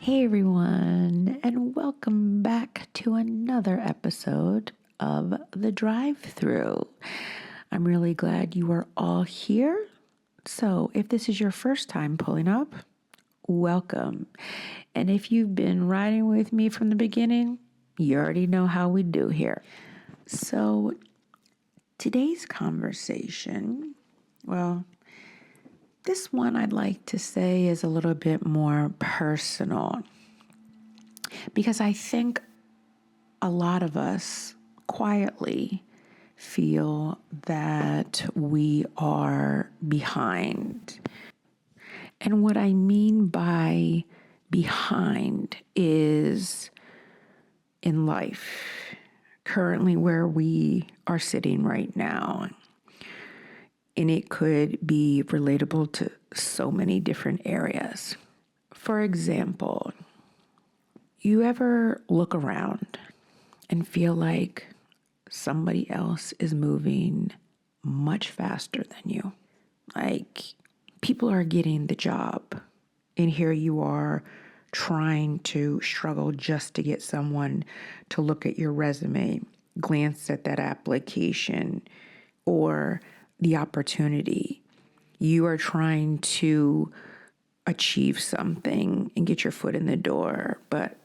Hey everyone, and welcome back to another episode of the Drive Thru. I'm really glad you are all here. So, if this is your first time pulling up, welcome. And if you've been riding with me from the beginning, you already know how we do here. So, today's conversation, this one I'd like to say is a little bit more personal because I think a lot of us quietly feel that we are behind. And what I mean by behind is in life, currently where we are sitting right now. And it could be relatable to so many different areas. For example, you ever look around and feel like somebody else is moving much faster than you? Like people are getting the job, and here you are trying to struggle just to get someone to look at your resume, glance at that application, or the opportunity. You are trying to achieve something and get your foot in the door, but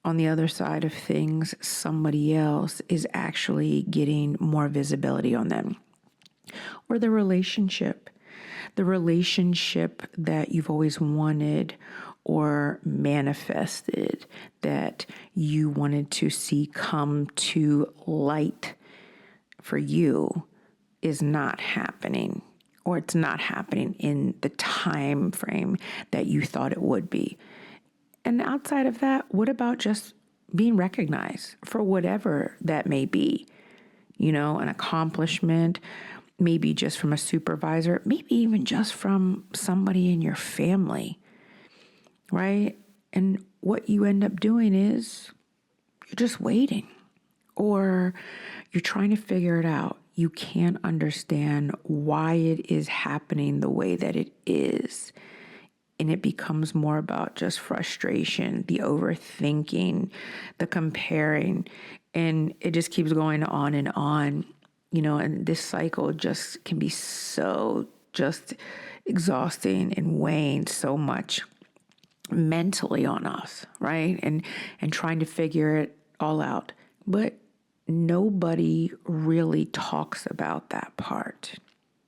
on the other side of things, somebody else is actually getting more visibility on them. Or the relationship that you've always wanted or manifested, that you wanted to see come to light for you, is not happening, or it's not happening in the time frame that you thought it would be. And outside of that, what about just being recognized for whatever that may be? You know, an accomplishment, maybe just from a supervisor, maybe even just from somebody in your family, right? And what you end up doing is you're just waiting, or you're trying to figure it out. You can't understand why it is happening the way that it is. And it becomes more about just frustration, the overthinking, the comparing, and it just keeps going on, and this cycle just can be so just exhausting and weighing so much mentally on us, right? And trying to figure it all out. But nobody really talks about that part.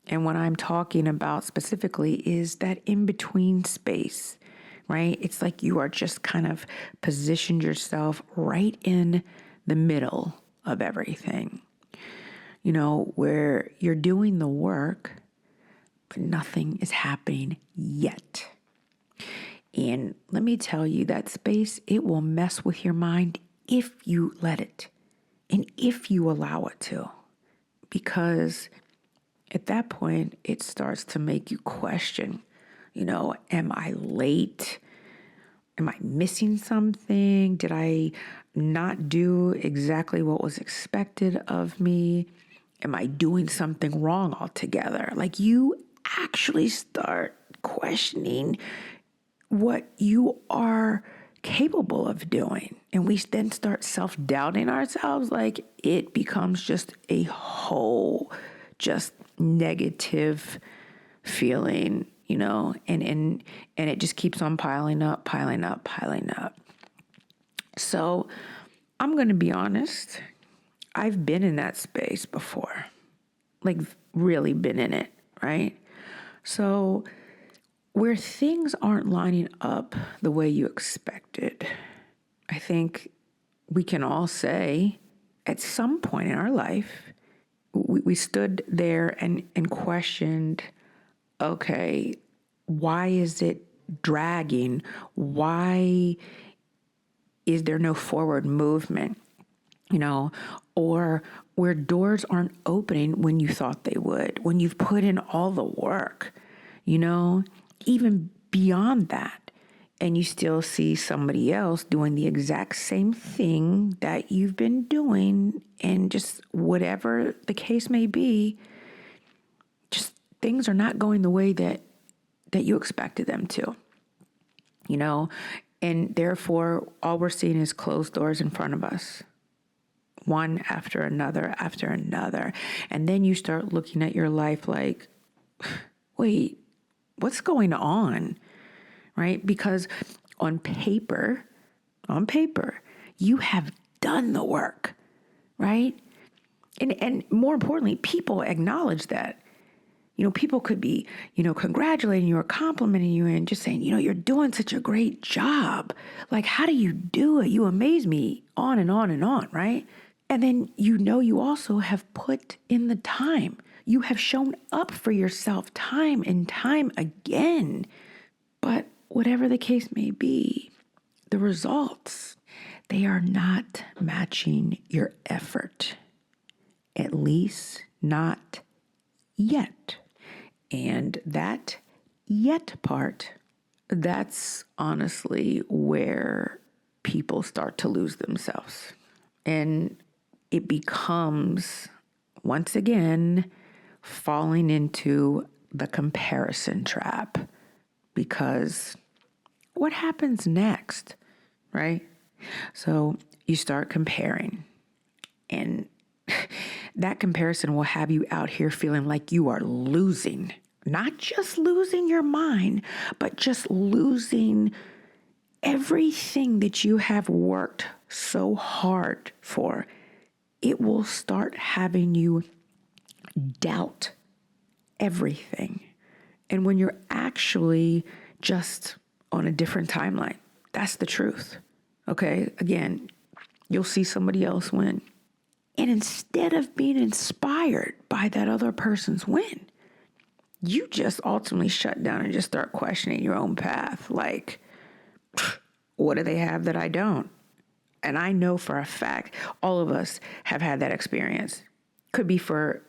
And what I'm talking about specifically is that in-between space, right? It's like you are just kind of positioned yourself right in the middle of everything, where you're doing the work, but nothing is happening yet. And let me tell you, that space, it will mess with your mind if you let it and if you allow it to, because at that point, it starts to make you question, am I late? Am I missing something? Did I not do exactly what was expected of me? Am I doing something wrong altogether? Like you actually start questioning what you are capable of doing. And we then start self-doubting ourselves. Like it becomes just a whole just negative feeling, and it just keeps on piling up. So I'm going to be honest. I've been in that space before, like really been in it, right? So where things aren't lining up the way you expected, I think we can all say at some point in our life, we stood there and questioned, okay, why is it dragging? Why is there no forward movement? Or where doors aren't opening when you thought they would, when you've put in all the work, even beyond that. And you still see somebody else doing the exact same thing that you've been doing, and just whatever the case may be, just things are not going the way that you expected them to. And therefore, all we're seeing is closed doors in front of us, one after another after another. And then you start looking at your life like, wait, what's going on? Right? Because on paper, you have done the work, right? And more importantly, people acknowledge that. People could be, congratulating you or complimenting you and just saying, you're doing such a great job. Like, how do you do it? You amaze me, on and on and on, right? And then, you also have put in the time. You have shown up for yourself time and time again. But whatever the case may be, the results, they are not matching your effort. At least not yet. And that yet part, that's honestly where people start to lose themselves. And it becomes, once again, falling into the comparison trap. Because what happens next, right? So you start comparing, and that comparison will have you out here feeling like you are losing, not just losing your mind, but just losing everything that you have worked so hard for. It will start having you doubt everything. And when you're actually just on a different timeline, that's the truth. Okay. Again, you'll see somebody else win. And instead of being inspired by that other person's win, you just ultimately shut down and just start questioning your own path. Like, what do they have that I don't? And I know for a fact, all of us have had that experience. Could be for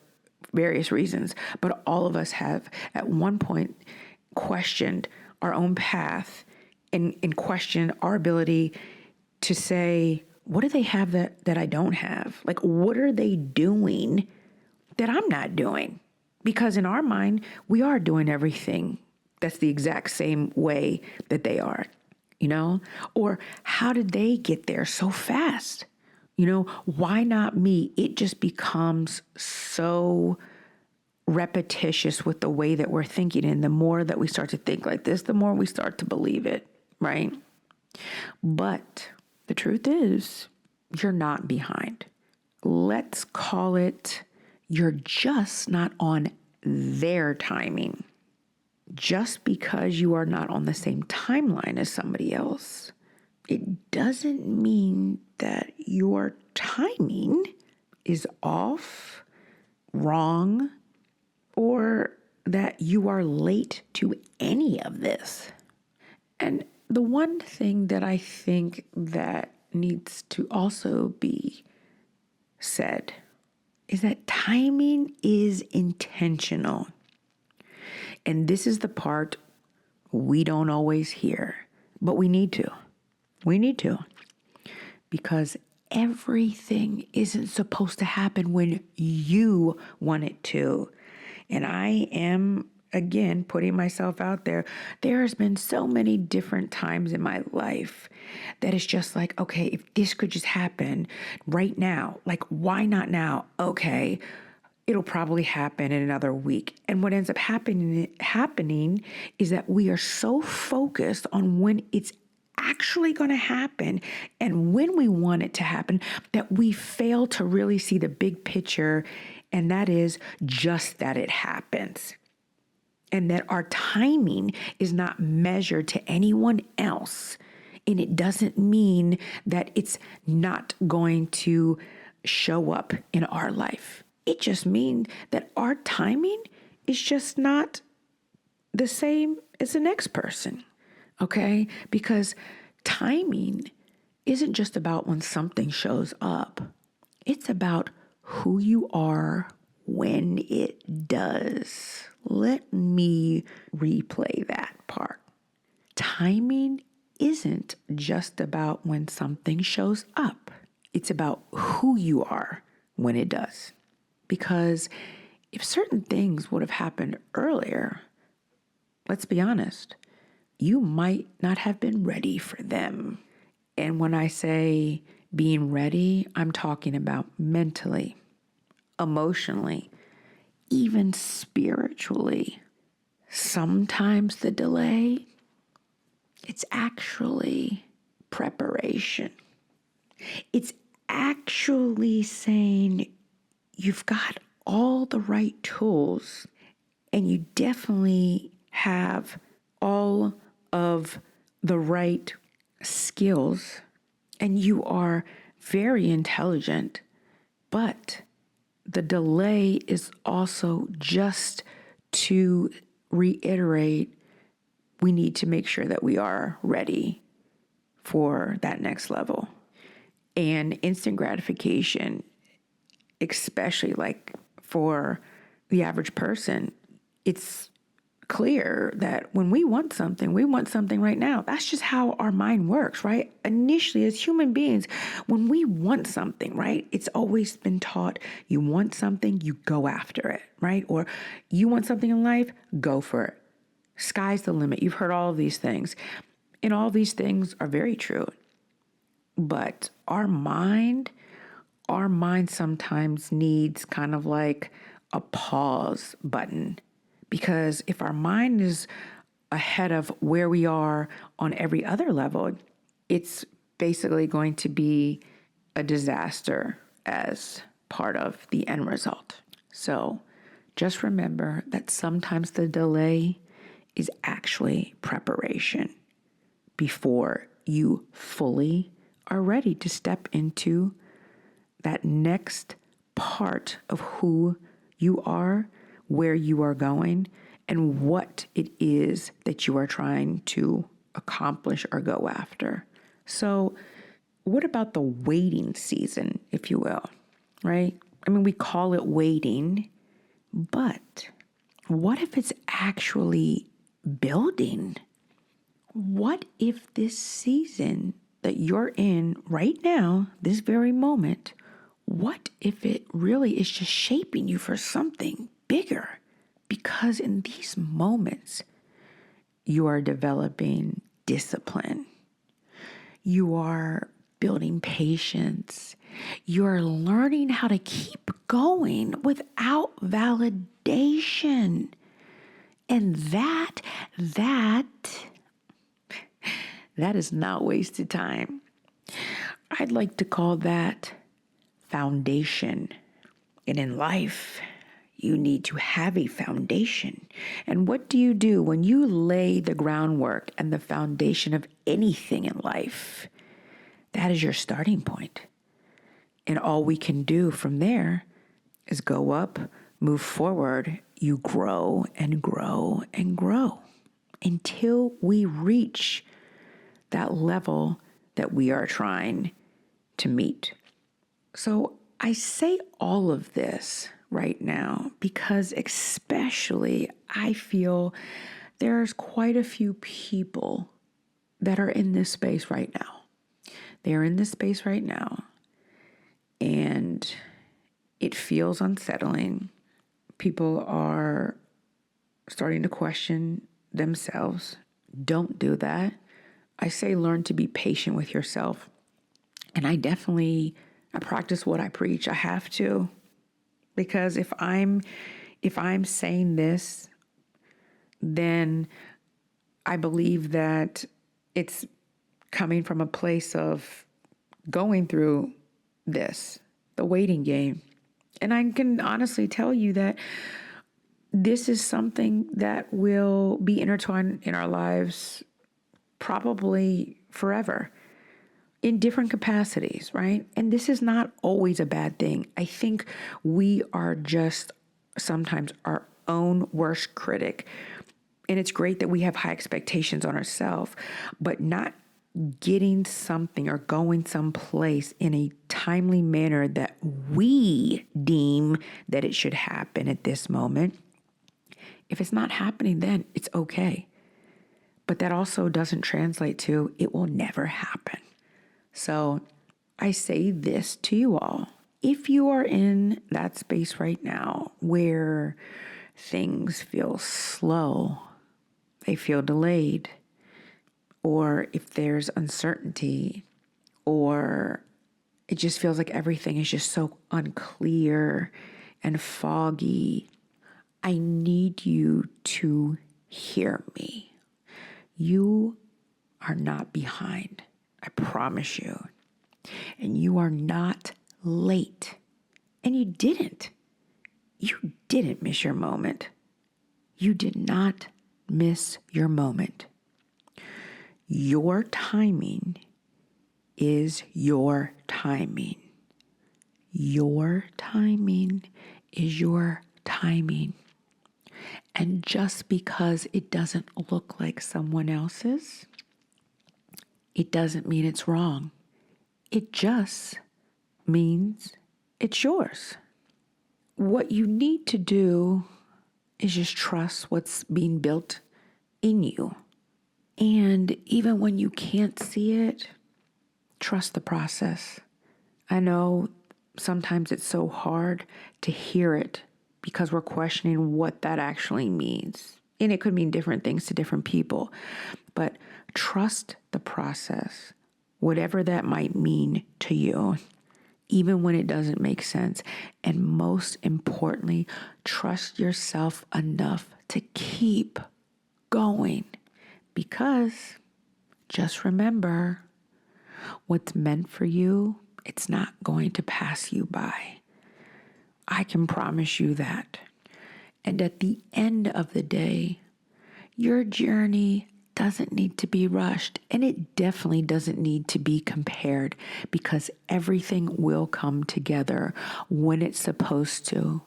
various reasons, but all of us have at one point questioned our own path and questioned our ability to say, what do they have that I don't have? Like, what are they doing that I'm not doing? Because in our mind, we are doing everything that's the exact same way that they are, Or how did they get there so fast? Why not me? It just becomes so repetitious with the way that we're thinking. And the more that we start to think like this, the more we start to believe it, right? But the truth is, you're not behind. Let's call it, you're just not on their timing. Just because you are not on the same timeline as somebody else, it doesn't mean that your timing is off, wrong, or that you are late to any of this. And the one thing that I think that needs to also be said is that timing is intentional. And this is the part we don't always hear, but we need to. We need to. Because everything isn't supposed to happen when you want it to. And I am, again, putting myself out there. There has been so many different times in my life that it's just like, okay, if this could just happen right now, like, why not now? Okay, it'll probably happen in another week. And what ends up happening is that we are so focused on when it's actually going to happen and when we want it to happen that we fail to really see the big picture, and that is just that it happens. And that our timing is not measured to anyone else. And it doesn't mean that it's not going to show up in our life. It just means that our timing is just not the same as the next person. Okay? Because timing isn't just about when something shows up. It's about who you are when it does. Let me replay that part. Timing isn't just about when something shows up. It's about who you are when it does. Because if certain things would have happened earlier, let's be honest, you might not have been ready for them. And when I say being ready, I'm talking about mentally, emotionally, even spiritually. Sometimes the delay, it's actually preparation. It's actually saying you've got all the right tools and you definitely have all of the right skills and you are very intelligent, but the delay is also just to reiterate, we need to make sure that we are ready for that next level. And instant gratification, especially like for the average person, it's clear that when we want something right now. That's just how our mind works, right? Initially, as human beings, when we want something, right, it's always been taught you want something, you go after it, right? Or you want something in life, go for it. Sky's the limit. You've heard all of these things. And all these things are very true. But our mind sometimes needs kind of like a pause button. Because if our mind is ahead of where we are on every other level, it's basically going to be a disaster as part of the end result. So just remember that sometimes the delay is actually preparation before you fully are ready to step into that next part of who you are, where you are going, and what it is that you are trying to accomplish or go after. So what about the waiting season, if you will, right? I mean, we call it waiting, but what if it's actually building? What if this season that you're in right now, this very moment, what if it really is just shaping you for something bigger? Because in these moments, you are developing discipline. You are building patience. You are learning how to keep going without validation. And that is not wasted time. I'd like to call that foundation. And in life, you need to have a foundation. And what do you do when you lay the groundwork and the foundation of anything in life? That is your starting point. And all we can do from there is go up, move forward. You grow and grow and grow until we reach that level that we are trying to meet. So I say all of this right now because especially I feel there's quite a few people that are in this space right now. They're in this space right now and it feels unsettling. People are starting to question themselves. Don't do that. I say learn to be patient with yourself. And I practice what I preach. I have to. Because if I'm saying this, then I believe that it's coming from a place of going through this, the waiting game. And I can honestly tell you that this is something that will be intertwined in our lives probably forever in different capacities, right? And this is not always a bad thing. I think we are just sometimes our own worst critic. And it's great that we have high expectations on ourselves, but not getting something or going someplace in a timely manner that we deem that it should happen at this moment. If it's not happening, then it's okay. But that also doesn't translate to it will never happen. So I say this to you all. If you are in that space right now where things feel slow, they feel delayed, or if there's uncertainty, or it just feels like everything is just so unclear and foggy, I need you to hear me. You are not behind. I promise you. And you are not late. And you didn't miss your moment. You did not miss your moment. Your timing is your timing. Your timing is your timing. And just because it doesn't look like someone else's, it doesn't mean it's wrong. It just means it's yours. What you need to do is just trust what's being built in you. And even when you can't see it, trust the process. I know sometimes it's so hard to hear it because we're questioning what that actually means. And it could mean different things to different people. But trust the process, whatever that might mean to you, even when it doesn't make sense. And most importantly, trust yourself enough to keep going. Because just remember, what's meant for you, it's not going to pass you by. I can promise you that. And at the end of the day, your journey doesn't need to be rushed, and it definitely doesn't need to be compared, because everything will come together when it's supposed to.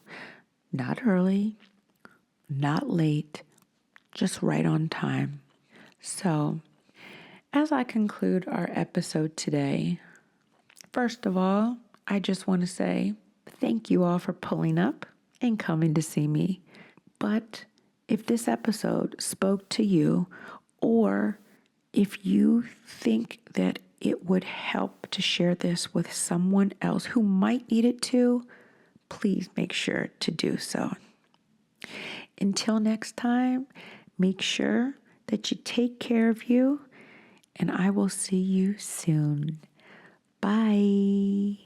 Not early, not late, just right on time. So, as I conclude our episode today, first of all, I just want to say thank you all for pulling up and coming to see me. But if this episode spoke to you, or if you think that it would help to share this with someone else who might need it too, please make sure to do so. Until next time, make sure that you take care of you, and I will see you soon. Bye.